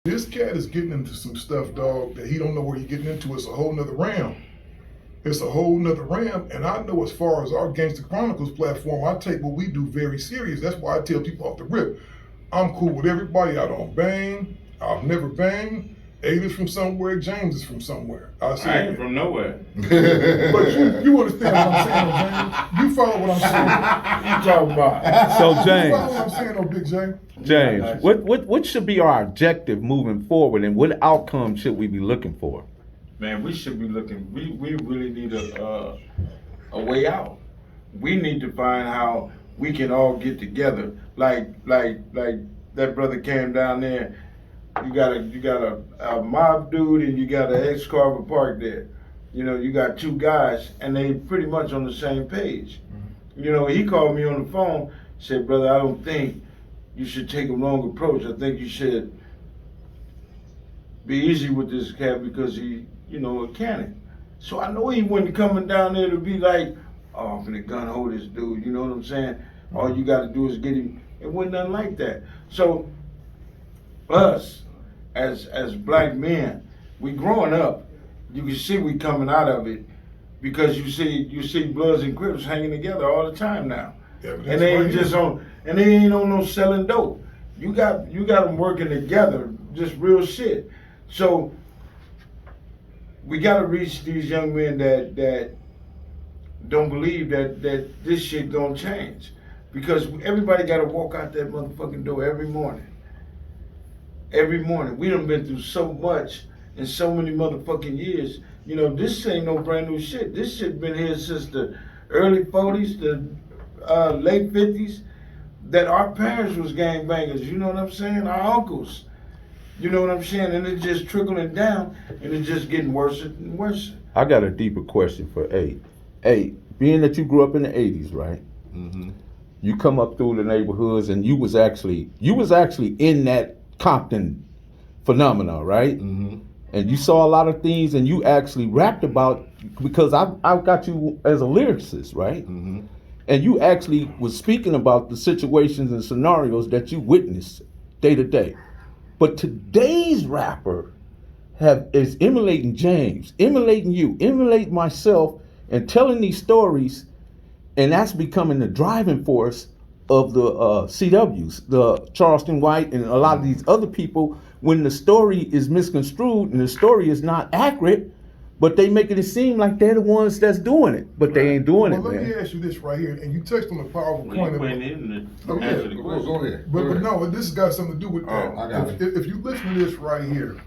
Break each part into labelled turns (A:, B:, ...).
A: This cat is getting into some stuff, dog, that he don't know where he's getting into. It's a whole nother realm. It's a whole nother realm. And I know as far as our Gangster Chronicles platform, I take what we do very serious. That's why I tell people off the rip, I'm cool with everybody. I don't bang. I've never banged. Ada's from somewhere, James is from somewhere.
B: I ain't from nowhere.
A: But you understand what I'm saying, James? You follow what I'm saying.
B: You talking about?
C: So
A: You
C: James,
A: follow what I'm saying, though, Big J?
C: James, what should be our objective moving forward, and what outcome should we be looking for?
B: Man, we should be looking. We really need a way out. We need to find how we can all get together. Like that brother came down there. You got a mob dude and you got an ex-Carver Park there. You know, you got two guys and they pretty much on the same page. Mm-hmm. You know, he called me on the phone, said, brother, I don't think you should take a wrong approach. I think you should be easy with this cat because he, you know, a cannon. So I know he wasn't coming down there to be like, oh, I'm finna gun hold this dude, you know what I'm saying? All you gotta do is get him. It wasn't nothing like that. So us, as black men, we growing up, you can see we coming out of it because you see Bloods and Crips hanging together all the time now. Yeah, and they ain't just on, and they ain't on no selling dope. You got them working together, just real shit. So we gotta reach these young men that don't believe that this shit gonna change. Because everybody gotta walk out that motherfucking door every morning. Every morning. We done been through so much in so many motherfucking years. You know, this ain't no brand new shit. This shit been here since the early 40s, the late 50s, that our parents was gangbangers, you know what I'm saying? Our uncles. You know what I'm saying? And it's just trickling down and it's just getting worse and worse.
C: I got a deeper question for A. A, being that you grew up in the 80s, right? Mm-hmm. You come up through the neighborhoods and you was actually in that Compton phenomena, right? Mm-hmm. And you saw a lot of things and you actually rapped about, because I've got you as a lyricist, right? Mm-hmm. And you actually was speaking about the situations and scenarios that you witnessed day to day. But today's rapper is emulating James, emulating you, emulating myself, and telling these stories, and that's becoming the driving force of the CWs, the Charleston White, and a lot of these other people. When the story is misconstrued and the story is not accurate, but they making it seem like they're the ones that's doing it, but they ain't doing it, man.
A: Let me ask you this right here, and you touched on a powerful point.
B: Go ahead.
A: But no, this has got something to do with that.
B: I got it.
A: If you listen to this right here,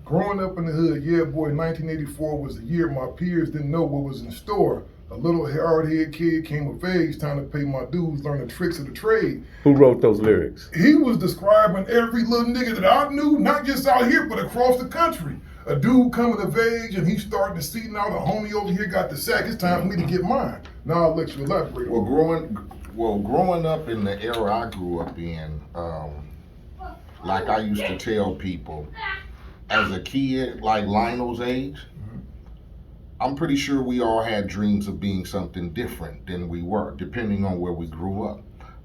A: growing up in the hood, yeah, boy, 1984 was the year my peers didn't know what was in store. A little hard-headed kid came of age, time to pay my dues, learn the tricks of the trade.
C: Who wrote those lyrics?
A: He was describing every little nigga that I knew, not just out here, but across the country. A dude coming of age and he starting to see now the homie over here got the sack. It's time for me to get mine. Now I'll let you elaborate.
D: Growing up in the era I grew up in, like I used to tell people, as a kid, like Lionel's age, I'm pretty sure we all had dreams of being something different than we were, depending on where we grew up.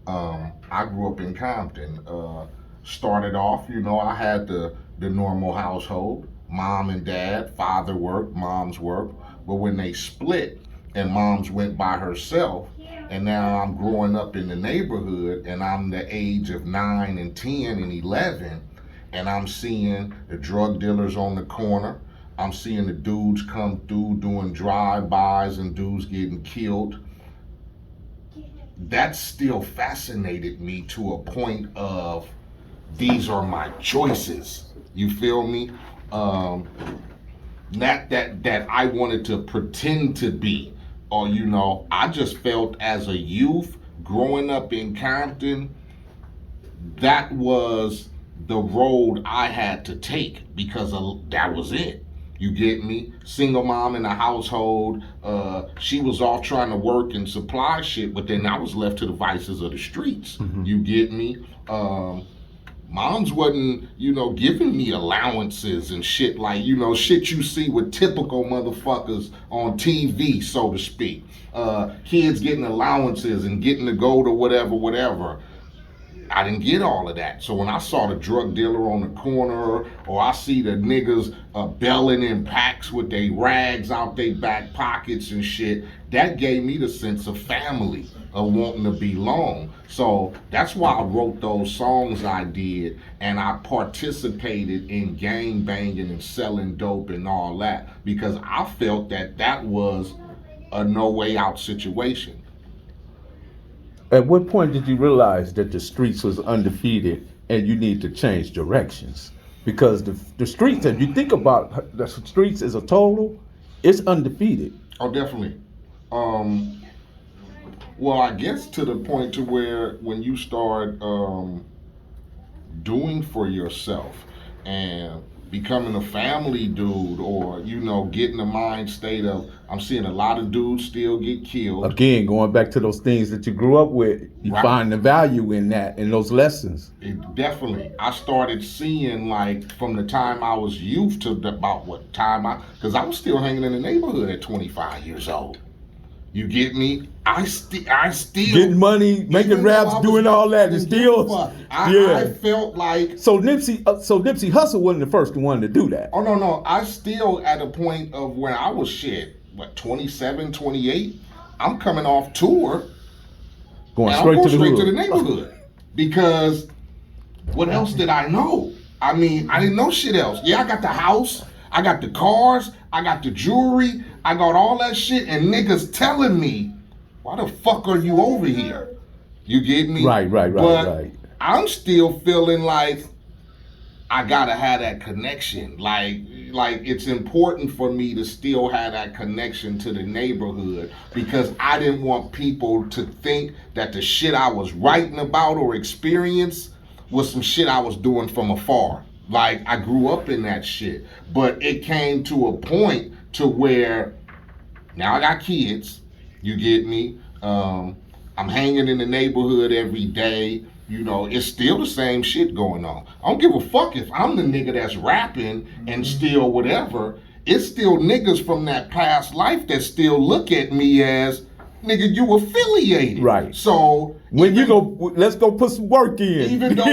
D: I grew up in Compton. Started off, you know, I had the normal household. Mom and dad, father worked, mom's worked. But when they split and mom's went by herself, and now I'm growing up in the neighborhood and I'm the age of 9 and 10 and 11, and I'm seeing the drug dealers on the corner. I'm seeing the dudes come through doing drive-bys and dudes getting killed. That still fascinated me to a point of, these are my choices. You feel me? Not that I wanted to pretend to be, or you know, I just felt as a youth growing up in Compton, that was the road I had to take because that was it. You get me? Single mom in the household. She was off trying to work and supply shit, but then I was left to the vices of the streets. Mm-hmm. You get me? Moms wasn't, you know, giving me allowances and shit like, you know, shit you see with typical motherfuckers on TV, so to speak. Kids getting allowances and getting to go to whatever. I didn't get all of that. So when I saw the drug dealer on the corner, or I see the niggas belling in packs with their rags out their back pockets and shit, that gave me the sense of family, of wanting to belong. So that's why I wrote those songs I did, and I participated in gang banging and selling dope and all that, because I felt that that was a no way out situation.
C: At what point did you realize that the streets was undefeated and you need to change directions? Because the streets, if you think about the streets as a total, it's undefeated.
D: Oh, definitely. Well, I guess to the point to where when you start doing for yourself and becoming a family dude, or getting the mind state of, I'm seeing a lot of dudes still get killed.
C: Again, going back to those things that you grew up with, you
D: Right.
C: find the value in that, in those lessons.
D: Definitely. I started seeing, like, from the time I was youth to about what time because I was still hanging in the neighborhood at 25 years old. You get me? I still
C: Getting money, making
D: even though
C: raps,
D: I was
C: doing all that, and
D: didn't
C: still,
D: give a fuck. I
C: yeah.
D: felt like,
C: So Nipsey Hussle wasn't the first one to do that.
D: oh no, I still at a point of where I was 27, 28. I'm coming off tour.
C: Going
D: And
C: straight
D: I'm
C: to the
D: going
C: hood.
D: straight to the neighborhood. Because what else did I know? I mean, I didn't know shit else. Yeah, I got the house, I got the cars, I got the jewelry, I got all that shit, and niggas telling me, why the fuck are you over here? You get me?
C: Right.
D: But I'm still feeling like I gotta have that connection. Like it's important for me to still have that connection to the neighborhood, because I didn't want people to think that the shit I was writing about or experience was some shit I was doing from afar. Like, I grew up in that shit, but it came to a point to where now I got kids, you get me? I'm hanging in the neighborhood every day. It's still the same shit going on. I don't give a fuck if I'm the nigga that's rapping and still whatever. It's still niggas from that past life that still look at me as, nigga, you affiliated.
C: Right.
D: So
C: When you go, let's go put some work in.
D: even though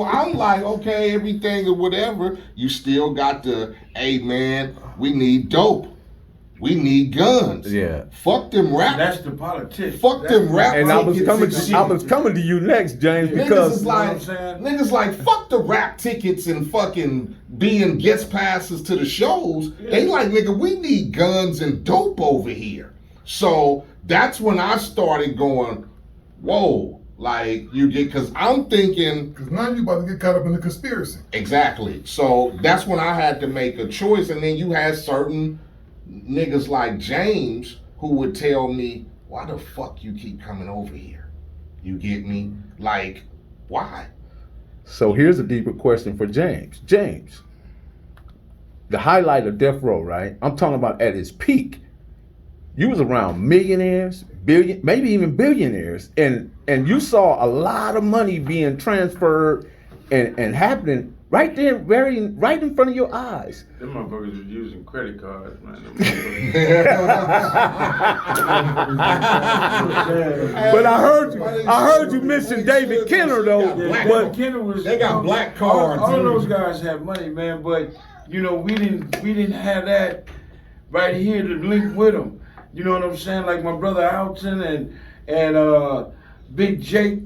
D: I'm like, okay, everything or whatever, you still got the, hey man, we need dope. We need guns.
C: Yeah.
D: Fuck them rap.
B: That's the politics.
D: Fuck them rap.
C: And I was
D: tickets
C: coming.
D: and shit.
C: I was coming to you next, James,
D: Niggas
C: because
D: is like,
B: You know what I'm saying?
D: niggas like, fuck the rap tickets and fucking being guest passes to the shows. They like, nigga, we need guns and dope over here. So that's when I started going, whoa, like you get, because I'm thinking,
A: Because now you about to get caught up in the conspiracy.
D: exactly. So that's when I had to make a choice. And then you had certain niggas like James who would tell me, why the fuck you keep coming over here? You get me? Like, why?
C: So here's a deeper question for James. James, the highlight of Death Row, right? I'm talking about at its peak. You was around millionaires, maybe even billionaires, and you saw a lot of money being transferred and happening right there, right in front of your eyes.
B: Them motherfuckers was using credit cards, man.
C: But I heard you mention David Kenner though. But
D: They got black cards.
B: All those guys have money, man. But we didn't have that right here to link with them. You know what I'm saying? Like my brother Alton and Big Jake.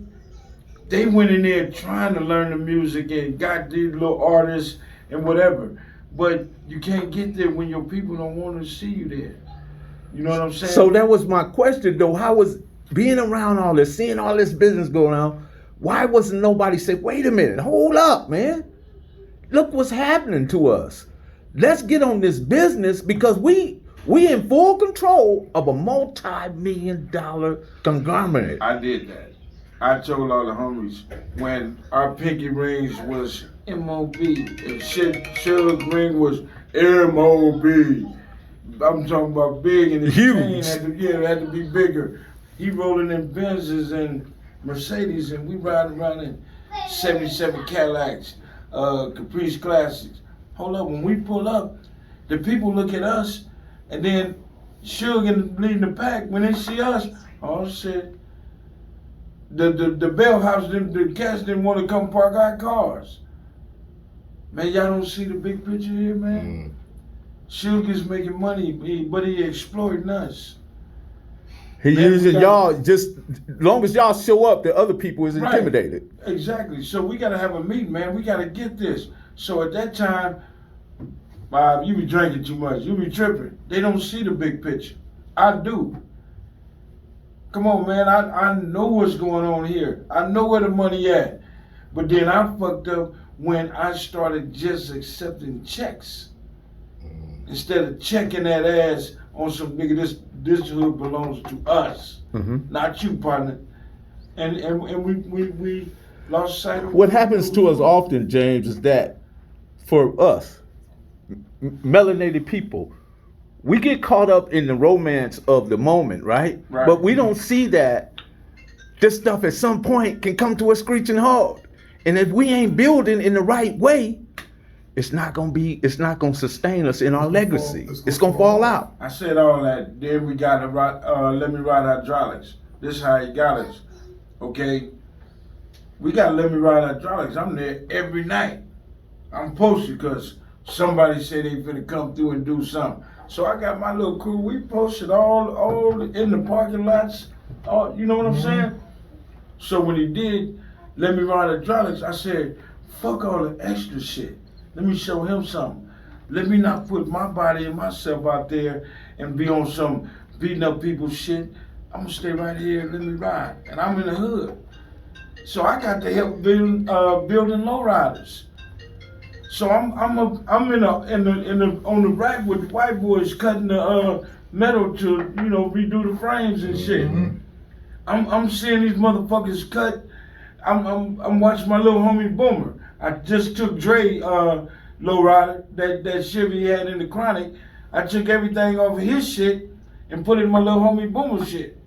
B: They went in there trying to learn the music and got these little artists and whatever. But you can't get there when your people don't want to see you there. You know what I'm saying?
C: so that was my question though. How was being around all this, seeing all this business going on? Why wasn't nobody say, wait a minute, hold up, man. Look what's happening to us. Let's get on this business, because we in full control of a multi-million-dollar conglomerate.
B: I did that. I told all the homies when our pinky rings was MOB and Suge ring was MOB. I'm talking about big, and the
C: Huge.
B: chain it had to be bigger. He rolling in Benzes and Mercedes, and we riding around in 77 Cadillacs, Caprice Classics. Hold up, when we pull up, the people look at us, and then Suge leading the pack. When they see us, oh shit. The bellhouse, the cats didn't want to come park our cars. Man, y'all don't see the big picture here, man. Sugar's making money, but he exploiting us.
C: He
B: Man,
C: using
B: we got-
C: y'all just long as y'all show up, the other people is
B: Right.
C: intimidated.
B: Exactly. So we gotta have a meeting, man. We gotta get this. So at that time, Bob, you be drinking too much. You be tripping. They don't see the big picture. I do. Come on, man. I know what's going on here. I know where the money at. But then I fucked up when I started just accepting checks. Instead of checking that ass on some nigga, this hood belongs to us, not you, partner. And we lost sight of
C: What happens to us often, James, is that for us, melanated people, we get caught up in the romance of the moment, right?
B: Right.
C: But we don't see that this stuff at some point can come to a screeching halt. And if we ain't building in the right way, it's not gonna sustain us in our legacy. It's gonna fall out.
B: I said all that. Then we got to let me ride hydraulics. This is how he got us. Okay? We got to let me ride hydraulics. I'm there every night. I'm posted because somebody said they finna come through and do something. So I got my little crew. We posted all in the parking lots. All, you know what I'm saying? So when he did let me ride hydraulics, I said, fuck all the extra shit. Let me show him something. Let me not put my body and myself out there and be on some beating up people's shit. I'm gonna stay right here and let me ride. And I'm in the hood. So I got to help building lowriders. So I'm on the rack with the white boys cutting the metal to redo the frames and shit. I'm seeing these motherfuckers cut. I'm watching my little homie Boomer. I just took Dre lowrider that Chevy had in the Chronic. I took everything off of his shit and put it in my little homie Boomer shit.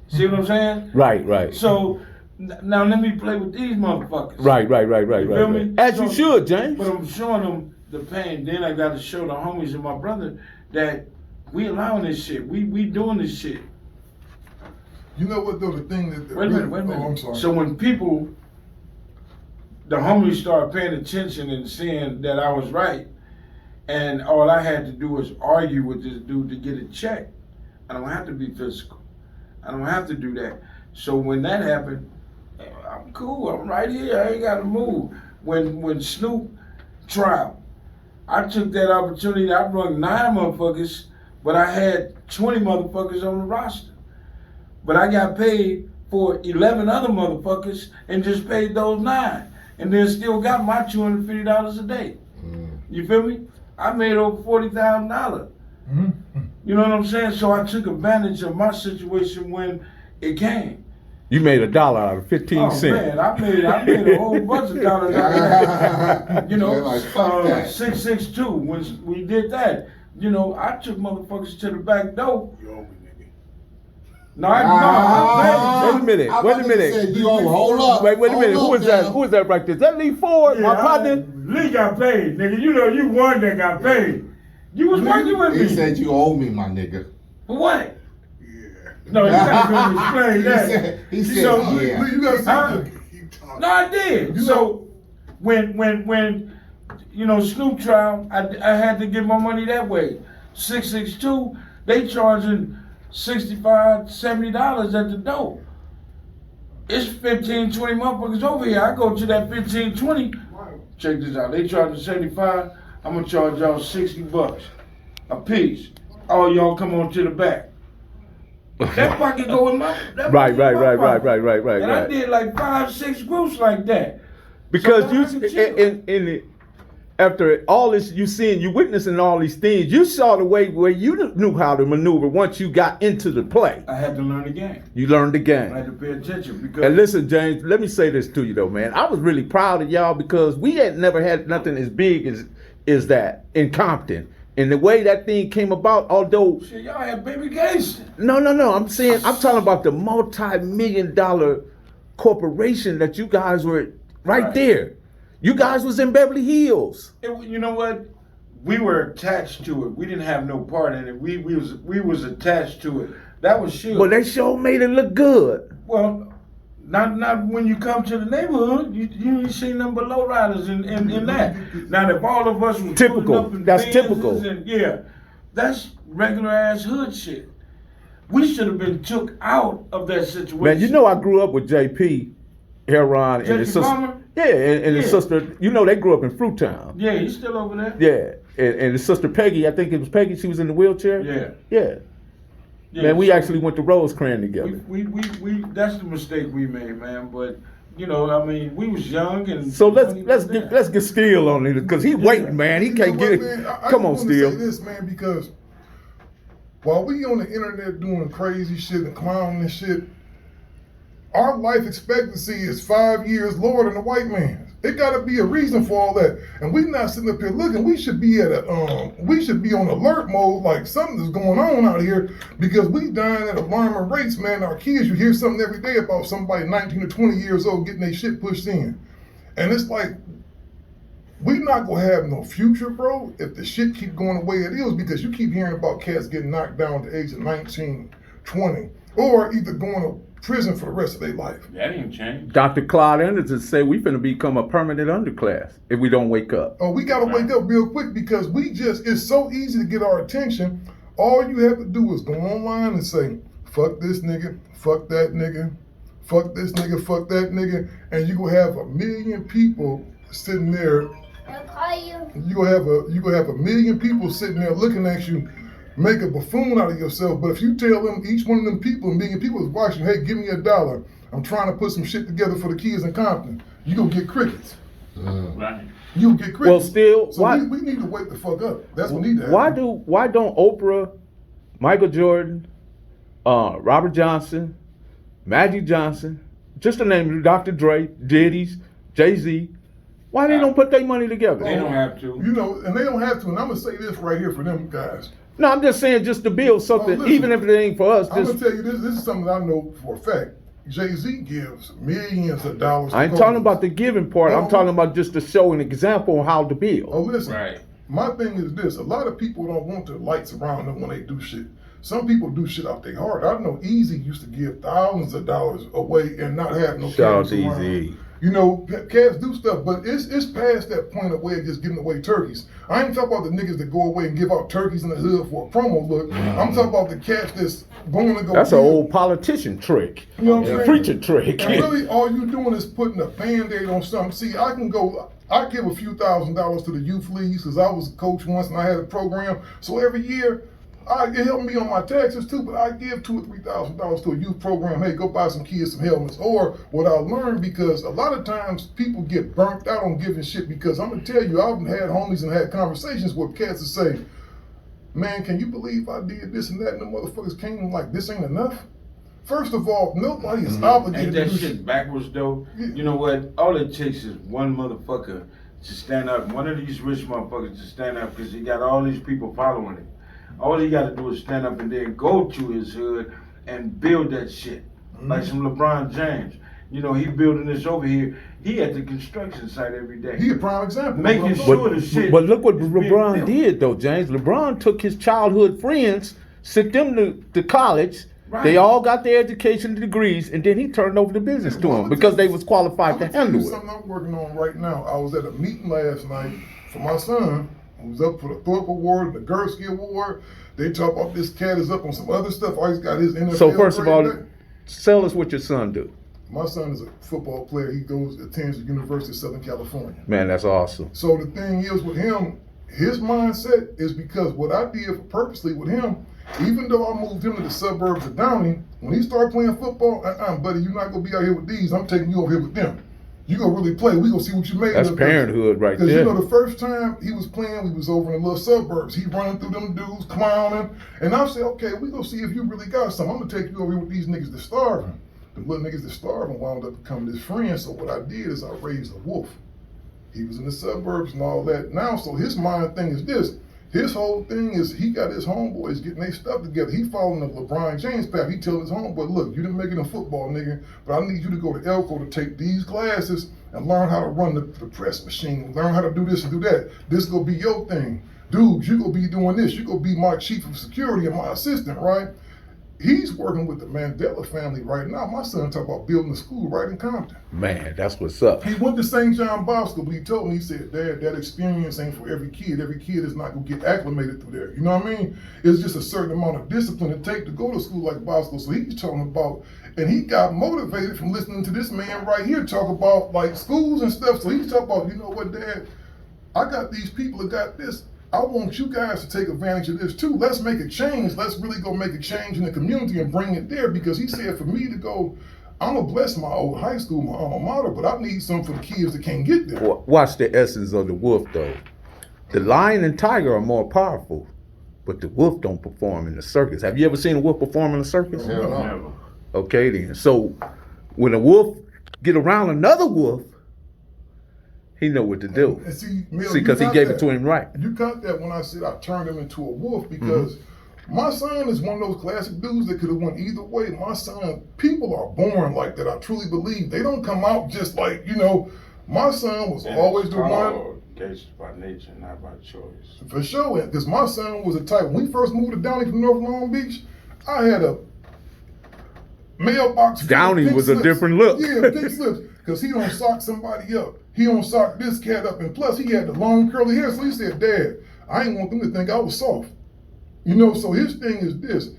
B: See what I'm saying?
C: Right.
B: So now let me play with these motherfuckers.
C: Right.
B: feel me?
C: As you should, James.
B: But I'm showing them the pain. Then I got to show the homies and my brother that we allowing this shit. We doing this shit.
A: You know what though? The thing that
B: Wait a minute.
A: Oh, I'm sorry.
B: So when the homies started paying attention and seeing that I was right, and all I had to do was argue with this dude to get a check. I don't have to be physical. I don't have to do that. So when that happened, I'm cool. I'm right here. I ain't got to move. When Snoop trial, I took that opportunity. I brought 9 motherfuckers, but I had 20 motherfuckers on the roster. But I got paid for 11 other motherfuckers and just paid those 9. And then still got my $250 a day. You feel me? I made over $40,000. You know what I'm saying? So I took advantage of my situation when it came.
C: You made $1 out of 15 cents.
B: Man, I made a whole bunch of dollars out of that. You know,
D: They're like, fuck that.
B: 662, when we did that, I took motherfuckers to the back door.
A: You owe me, nigga.
B: No, I
C: Wait a minute.
D: Hold up.
C: Wait a minute.
D: Hold
C: Who
D: up
C: is that?
D: now.
C: Who is that right there? Is that Lee Ford, my partner?
B: Lee got paid, nigga. You one that got paid. You was working with me.
D: He said you owe me, my nigga.
B: For what?
A: Yeah.
B: No, you gotta go explain that.
D: He said,
B: So,
D: yeah.
A: Lee, you got
B: Huh?
A: something. Keep talking.
B: No, I did. So when Snoop trial, I had to get my money that way. 662, they charging $65, $70 at the door. It's 15, 20 motherfuckers over here. I go to that 15, 20. Check this out. They charging 75. I'm gonna charge y'all $60 a piece. All y'all come on to the back. That pocket go in my
C: Right.
B: And I did like 5, 6 groups like that.
C: Because
B: So I can chill.
C: after all this, you witnessing all these things, you saw the way where you knew how to maneuver once you got into the play.
B: I had to learn the game.
C: You learned the
B: I
C: game.
B: had to pay attention because
C: And listen, James, let me say this to you though, man. I was really proud of y'all because we had never had nothing as big as that in Compton. And the way that thing came about, although
B: shit, y'all had baby Gangsta.
C: no, I'm talking about the multi-million-dollar corporation that you guys were right there. You guys was in Beverly Hills.
B: You know what? We were attached to it. We didn't have no part in it. We was attached to it. That was shit.
C: But they sure made it look good.
B: Well, Not when you come to the neighborhood, you ain't seen nothing but lowriders in that. Now if all of us was
C: Typical.
B: pulling up in
C: That's
B: Benzes
C: typical.
B: and, yeah, that's regular ass hood shit. We should have been took out of that situation.
C: Man, you know I grew up with JP, Heron, and his
B: JP
C: sister.
B: Palmer?
C: Yeah, and his
B: Yeah.
C: sister. You know they grew up in Fruittown.
B: Yeah, he's still over there.
C: Yeah, and his sister Peggy. I think it was Peggy. She was in the wheelchair.
B: Yeah.
C: Yeah.
B: Yeah,
C: Man, we
B: so
C: actually went to Rosecrans together.
B: we that's the mistake we made, man. But you know, I mean, we was young and
C: So let's
B: money was there.
C: get Steele on it because he waiting, man. He
A: You
C: can't
A: know
C: get
A: what,
C: it.
A: man? I
C: Come on,
A: just wanna say
C: Steele.
A: this, man, because while we on the internet doing crazy shit and clowning and shit, our life expectancy is 5 years lower than the white man's. It got to be a reason for all that, and we not sitting up here looking. We should be we should be on alert mode, like something's going on out here, because we dying at alarming rates, man. Our kids, you hear something every day about somebody 19 or 20 years old getting their shit pushed in, and it's like, we not gonna have no future, bro, if the shit keep going the way it is, because you keep hearing about cats getting knocked down at the age of 19, 20, or either going to prison for the rest of their life.
B: That ain't changed.
C: Dr. Claude Anderson say we finna become a permanent underclass if we don't wake up.
A: Oh, we gotta wake up real quick, because it's so easy to get our attention. All you have to do is go online and say, fuck this nigga, fuck that nigga, fuck this nigga, fuck that nigga, and you gonna have 1 million people sitting there. You gonna have 1 million people sitting there looking at you, make a buffoon out of yourself. But if you tell them, each one of them people, 1 million people is watching, hey, give me $1. I'm trying to put some shit together for the kids in Compton. You gonna get crickets.
B: Right.
A: You gonna get crickets.
C: Well, still,
A: so
C: why-
A: we need to wake the fuck up. That's what need to happen.
C: Why don't Oprah, Michael Jordan, Robert Johnson, Magic Johnson, just to name Dr. Dre, Diddy's, Jay-Z, why they don't put their money together?
B: They don't have to.
A: You know, and they don't have to. And I'm gonna say this right here for them guys.
C: No, I'm just saying just to build something,
A: listen.
C: even if it ain't for us.
A: I'm
C: Just,
A: gonna tell you this. This is something I know for a fact. Jay-Z gives millions of dollars. to
C: I ain't talking
A: coaches.
C: about the giving part. I'm
A: Oh.
C: talking about just to show an example on how to build.
A: Oh, listen.
B: Right.
A: My thing is this: a lot of people don't want the lights around them when they do shit. Some people do shit out their heart. I know Easy used to give thousands of dollars away and not have no
C: Shout out
A: cameras
C: to
A: around.
C: Eazy-E.
A: You know, cats do stuff, but it's past that point of way of just giving away turkeys. I ain't talking about the niggas that go away and give out turkeys in the hood for a promo look. I'm talking about the cats that's going to go.
C: That's an
A: give.
C: old politician trick.
A: You know what I'm
C: A
A: saying?
C: preacher trick.
A: And really, all you doing is putting a Band-Aid on something. See, I give a few $1,000s to the youth leagues because I was a coach once and I had a program. So every year, it helped me on my taxes too, but I give $2,000 or $3,000 to a youth program. Hey, go buy some kids some helmets. Or what I learned, because a lot of times people get burnt out on giving shit, because I'm going to tell you, I've had homies and had conversations with cats that say, man, can you believe I did this and that? And the motherfuckers came and like, this ain't enough? First of all, nobody is
B: Ain't
A: obligated
B: that
A: to do
B: shit backwards though? You know what? All it takes is one motherfucker to stand up, one of these rich motherfuckers to stand up, because he got all these people following him. All he got to do is stand up and then go to his hood and build that shit. Like some LeBron James. You know, he building this over here. He at the construction site every day.
A: He a prime example.
B: Making
A: That's what I'm
B: sure
A: saying.
B: the shit.
C: But look what
B: is being
C: LeBron
B: built.
C: did, though, James. LeBron took his childhood friends, sent them to college.
B: Right.
C: They all got their education degrees, and then he turned over the business to them because they was qualified to handle it.
A: Something I'm working on right now. I was at a meeting last night for my son, who was up for the Thorpe Award and the Gursky Award. They talk about this cat is up on some other stuff. Oh, he's got his NFL.
C: So first of all,
A: grade back.
C: tell us what your son do.
A: My son is a football player. He attends the University of Southern California.
C: Man, that's awesome.
A: So the thing is with him, his mindset is because what I did purposely with him, even though I moved him to the suburbs of Downey, when he started playing football, buddy, you're not gonna be out here with these. I'm taking you over here with them. You gonna really play. We gonna see what you made.
C: That's
A: of.
C: parenthood right
A: Because
C: there.
A: you know, the first time he was playing, we was over in the little suburbs. He running through them dudes, clowning, and I said, okay, we gonna see if you really got something. I'm gonna take you over here with these niggas that starving. The little niggas that starving wound up becoming his friends. So what I did is I raised a wolf. He was in the suburbs and all that. Now, so his mind thing is this. His whole thing is he got his homeboys getting their stuff together. He following the LeBron James path. He telling his homeboy, look, you didn't make it in football, nigga, but I need you to go to Elko to take these classes and learn how to run the press machine, learn how to do this and do that. This gonna be your thing. Dude, you gonna be doing this. You gonna be my chief of security and my assistant, right? He's working with the Mandela family right now. My son talk about building a school right in Compton.
C: Man, that's what's up.
A: He went to St. John Bosco, but he told me, he said, Dad, that experience ain't for every kid. Every kid is not gonna get acclimated through there. You know what I mean? It's just a certain amount of discipline it takes to go to school like Bosco. So he's talking about, and he got motivated from listening to this man right here talk about like schools and stuff. So he's talking about, you know what, Dad, I got these people that got this. I want you guys to take advantage of this too. Let's make a change. Let's really go make a change in the community and bring it there, because he said for me to go, I'm gonna bless my old high school, my alma mater, but I need something for the kids that can't get there.
C: Watch the essence of the wolf, though. The lion and tiger are more powerful, but the wolf don't perform in the circus. Have you ever seen a wolf perform in a circus?
D: Hell no.
B: Never.
C: Okay, then. So when a wolf get around another wolf, he know what to do.
A: And see, Mel,
C: because he
A: you got
C: gave
A: that.
C: it to him right.
A: You got that when I said I turned him into a wolf, because my son is one of those classic dudes that could have went either way. My son, people are born like that. I truly believe they don't come out just like, you know. My son was
B: And
A: always
B: it's
A: the one.
B: called Gangsters by nature, not by choice.
A: For sure, because my son was a type. When we first moved to Downey from North Long Beach, I had a mailbox. full of
C: Downey
A: pink
C: was a
A: slips.
C: different look.
A: Yeah, pink slips. Because he don't sock somebody up. He don't sock this cat up. And plus, he had the long curly hair. So he said, Dad, I ain't want them to think I was soft. You know, so his thing is this.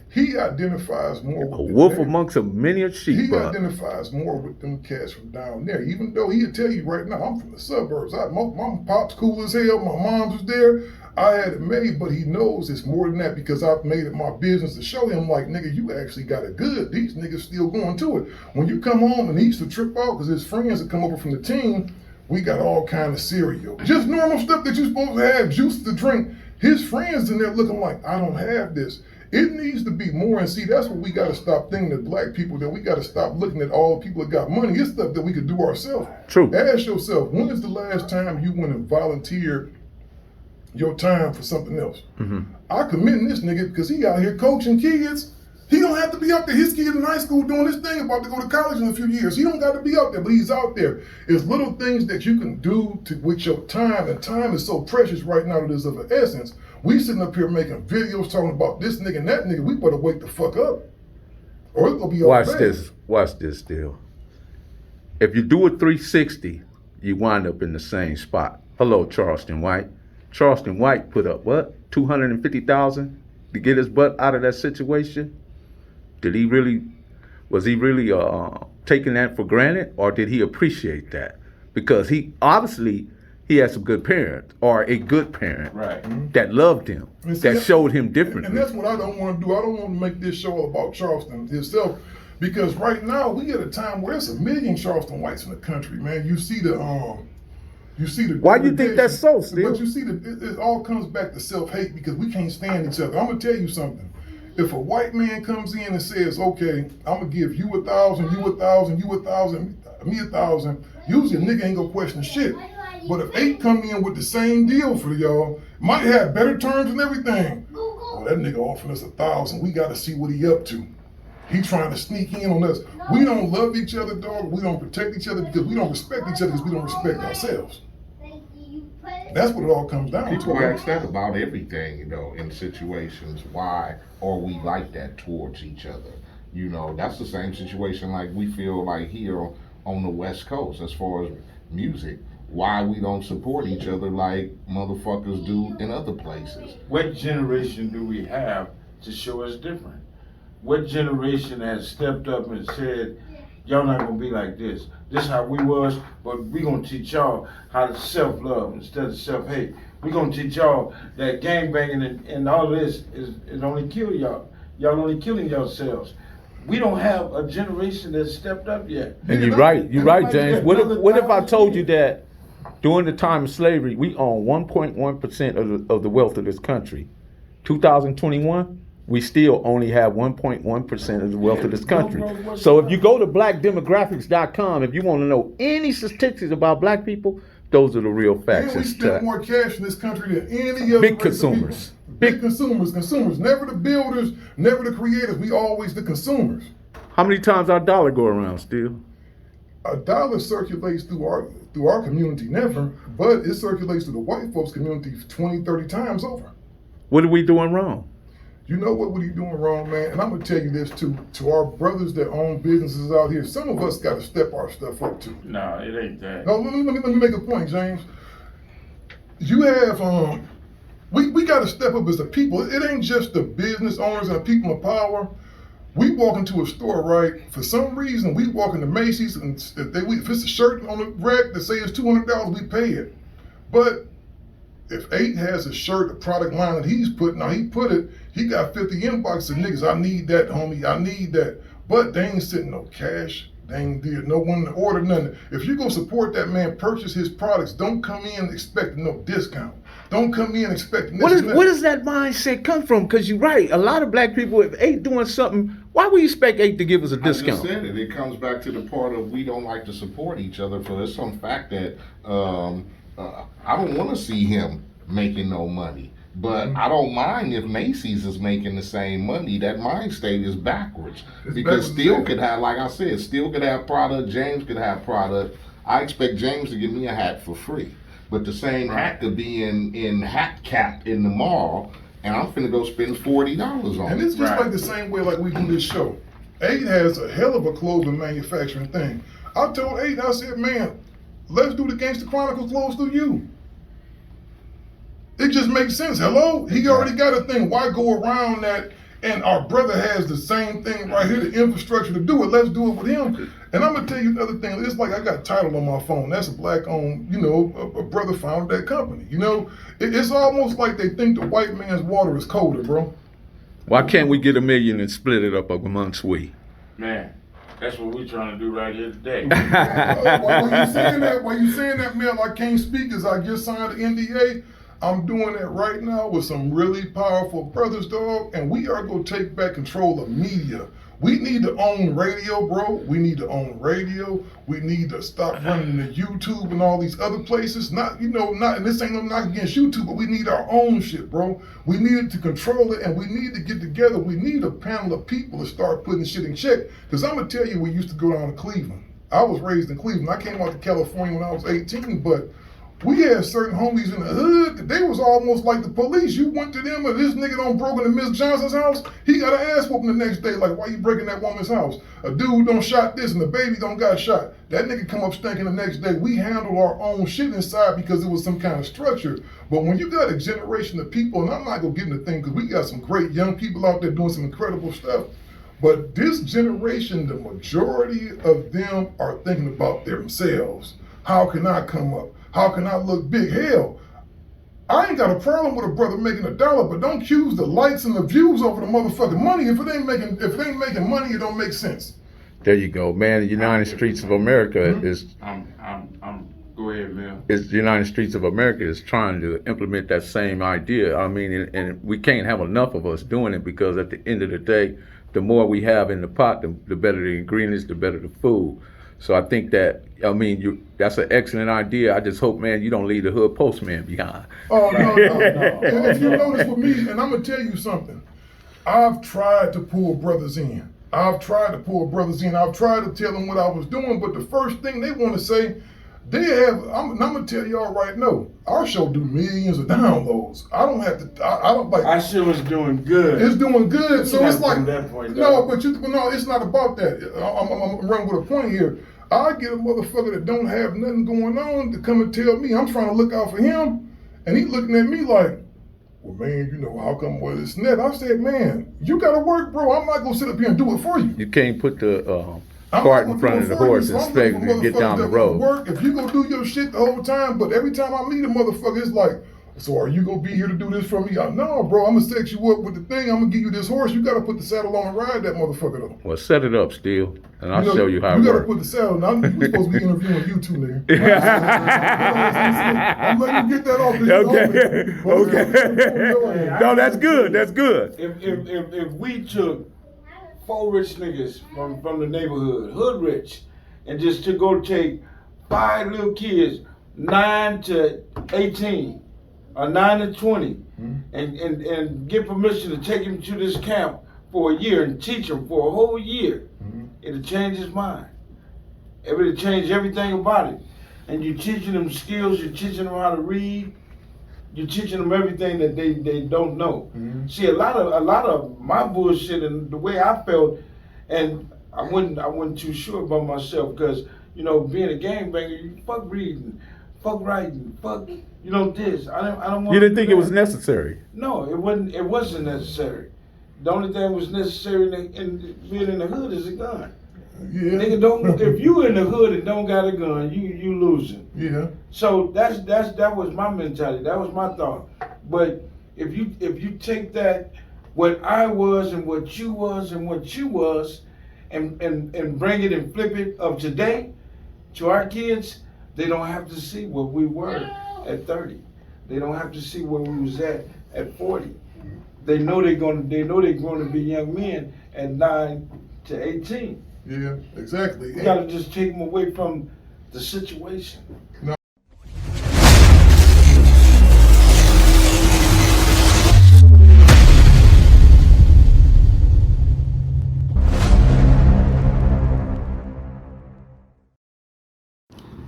A: He identifies more with
C: A
A: the
C: wolf
A: neighbor.
C: amongst a many a sheep.
A: He identifies more with them cats from down there, even though he'll tell you right now, I'm from the suburbs. My pop's cool as hell, my mom's was there. I had it made, but he knows it's more than that, because I've made it my business to show him, like, nigga, you actually got it good. These niggas still going to it. When you come home and he used to trip out because his friends that come over from the team, we got all kind of cereal. Just normal stuff that you're supposed to have, juice to drink. His friends in there looking like, I don't have this. It needs to be more, and see, that's what we got to stop thinking as black people, that we got to stop looking at all the people that got money. It's stuff that we could do ourselves.
C: True.
A: Ask yourself, when is the last time you went and volunteered your time for something else? I commend this nigga because he out here coaching kids. He don't have to be out there. His kid in high school doing this thing, about to go to college in a few years. He don't got to be out there, but he's out there. It's little things that you can do with your time, and time is so precious right now that is of an essence. We sitting up here making videos talking about this nigga and that nigga. We better wake the fuck up, or it's gonna be all bad.
C: Watch this, Still. If you do a 360, you wind up in the same spot. Hello, Charleston White. Charleston White put up what? 250,000 to get his butt out of that situation. Was he really taking that for granted, or did he appreciate that? Because he obviously had some good parents, or a good parent,
B: Right.
C: that loved him,
A: And see,
C: that showed him differently.
A: And that's what I don't want to do. I don't want to make this show all about Charleston itself, because right now we at a time where there's a million Charleston Whites in the country, man. You see the
C: Why do you think that's so, Steve?
A: But you see, it all comes back to self-hate, because we can't stand each other. I'm gonna tell you something. If a white man comes in and says, okay, I'm gonna give you 1,000, you 1,000, you 1,000, me 1,000, usually a nigga ain't gonna question shit. But if 8 come in with the same deal for y'all, might have better terms and everything. Oh, that nigga offering us 1,000. We gotta see what he up to. He trying to sneak in on us. We don't love each other, dog. We don't protect each other because we don't respect each other, because we don't respect ourselves. That's what it all comes down
D: People
A: to.
D: ask that about everything, you know, in situations. Why are we like that towards each other? You know, that's the same situation like we feel like here on the West Coast as far as music. Why we don't support each other like motherfuckers do in other places.
B: What generation do we have to show us different? What generation has stepped up and said, y'all not gonna be like this. This how we was, but we gonna teach y'all how to self-love instead of self-hate. We gonna teach y'all that gangbanging and all this is only kill y'all. Y'all only killing yourselves. We don't have a generation that's stepped up yet.
C: And you're right, James. What if I told you that during the time of slavery, we own 1.1% of the wealth of this country? 2021, we still only have 1.1% of the wealth of this country. So if you go to blackdemographics.com, if you want to know any statistics about black people, those are the real facts.
A: And we spend more cash in this country than any other
C: Big
A: race of
C: consumers.
A: people. Big consumers, never the builders, never the creators. We always the consumers.
C: How many times our dollar go around still?
A: A dollar circulates through our community, never, but it circulates through the white folks' community 20, 30 times over.
C: What are we doing wrong?
A: You know what he doing wrong, man? And I'm gonna tell you this too, to our brothers that own businesses out here, some of us gotta step our stuff up too.
B: No, it ain't that.
A: No, let me make a point, James. You have we gotta step up as a people. It ain't just the business owners and the people in power. We walk into a store, right? For some reason, we walk into Macy's, and if it's a shirt on the rack that say it's $200, we pay it. But if 8 has a shirt, a product line that he's putting out, he got 50 inboxes of niggas, I need that, homie, I need that. But they ain't sitting no cash. They ain't did no one to order nothing. If you go support that man, purchase his products, don't come in expecting no discount. Don't come in expecting this.
C: Where does that mindset come from? Because you're right. A lot of black people, if 8 doing something, why would you expect 8 to give us a discount?
D: I just said it. It comes back to the part of we don't like to support each other for some fact that I don't want to see him making no money. But I don't mind if Macy's is making the same money. That mind state is backwards. Because Steel could have, like I said, Steel could have product, James could have product. I expect James to give me a hat for free. But the same hat could be in Hat Cap in the mall, and I'm finna go spend $40 on it.
A: And it's just like the same way like we do this show. 8 has a hell of a clothing manufacturing thing. I told 8, I said, man, let's do the Gangsta Chronicles clothes through you. It just makes sense. Hello? He already got a thing. Why go around that? And our brother has the same thing right here, the infrastructure to do it. Let's do it with him. And I'm going to tell you another thing. It's like I got Tidal on my phone. That's a black-owned, a brother founded that company. It's almost like they think the white man's water is colder, bro.
C: Why can't we get $1 million and split it up amongst we?
B: Man, that's what we're trying to do right here today.
A: While you saying that, man, I can't speak as I just signed the NDA. I'm doing that right now with some really powerful brothers, dog, and we are going to take back control of media. We need to own radio, bro. We need to own radio. We need to stop running to YouTube and all these other places. And this ain't no knock against YouTube, but we need our own shit, bro. We need to control it, and we need to get together. We need a panel of people to start putting shit in check. Because I'm going to tell you, we used to go down to Cleveland. I was raised in Cleveland. I came out to California when I was 18, but we had certain homies in the hood, they was almost like the police. You went to them and this nigga done broke into Miss Johnson's house, he got an ass whooping the next day, like, why you breaking that woman's house? A dude done shot this and the baby done got shot. That nigga come up stinking the next day. We handled our own shit inside because it was some kind of structure. But when you got a generation of people, and I'm not gonna get into things because we got some great young people out there doing some incredible stuff, but this generation, the majority of them are thinking about themselves. How can I come up? How can I look big? Hell, I ain't got a problem with a brother making $1, but don't choose the likes and the views over the motherfucking money. If it ain't making money, it don't make sense.
C: There you go, man. The United Streets of America is.
B: Go ahead, man.
C: The United Streets of America is trying to implement that same idea. I mean, and we can't have enough of us doing it because at the end of the day, the more we have in the pot, the better the ingredients, the better the food. So I think that, that's an excellent idea. I just hope, man, you don't leave the hood postman behind.
A: Oh, no. And if you notice with me, and I'm going to tell you something, I've tried to pull brothers in. I've tried to tell them what I was doing, but the first thing they want to say, I'm going to tell y'all right now, our show do millions of downloads. I don't like.
B: Our show is doing good.
A: It's doing good. So it's like,
B: point,
A: no, it's not about that. I'm running with a point here. I get a motherfucker that don't have nothing going on to come and tell me I'm trying to look out for him, and he looking at me like, well, man, how come it's net? I said, man, you got to work, bro. I'm not going to sit up here and do it for you.
C: You can't put the cart in front of the horse and expect him to get down the road.
A: Work. If you go do your shit the whole time, but every time I meet a motherfucker, it's like, so are you gonna be here to do this for me? No, bro, I'm gonna set you up with the thing. I'm gonna give you this horse. You gotta put the saddle on and ride that motherfucker though.
C: Well, set it up, Steel, and I'll show you how it works.
A: You gotta put the saddle on. We're supposed to be interviewing you two, nigga. I'm letting you get that off.
C: Okay. No, that's good. That's good.
B: If we took 4 rich niggas from the neighborhood, hood rich, and just to go take 5 little kids, 9 to 18, or 9 to 20, and get permission to take him to this camp for a year and teach him for a whole year, it'll change his mind. It'll change everything about it. And you're teaching them skills, you're teaching them how to read, You're teaching them everything that they don't know.
A: Mhm.
B: See, a lot of my bullshit and the way I felt, and I wasn't too sure about myself because being a gangbanger, you fuck reading, fuck writing, fuck this. I don't want.
C: You didn't think it was necessary.
B: No, it wasn't. It wasn't necessary. The only thing was necessary in being in the hood is a gun.
A: Yeah.
B: Nigga, don't. If you in the hood and don't got a gun, you losing.
A: Yeah.
B: So that was my mentality. That was my thought. But if you take that, what I was and what you was and what you was, and bring it and flip it of today to our kids, they don't have to see what we were at 30. They don't have to see where we was at 40. They know they're going to be young men at 9 to 18.
A: Yeah. Exactly.
B: We got to just take them away from the situation.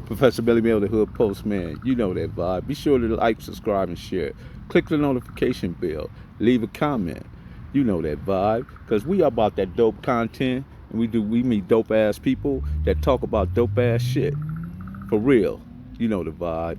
C: Professor Billy Mill, the Hood Postman. You know that vibe. Be sure to like, subscribe, and share. Click the notification bell. Leave a comment. You know that vibe. Because we are about that dope content. And we meet dope ass people that talk about dope ass shit. For real. You know the vibe.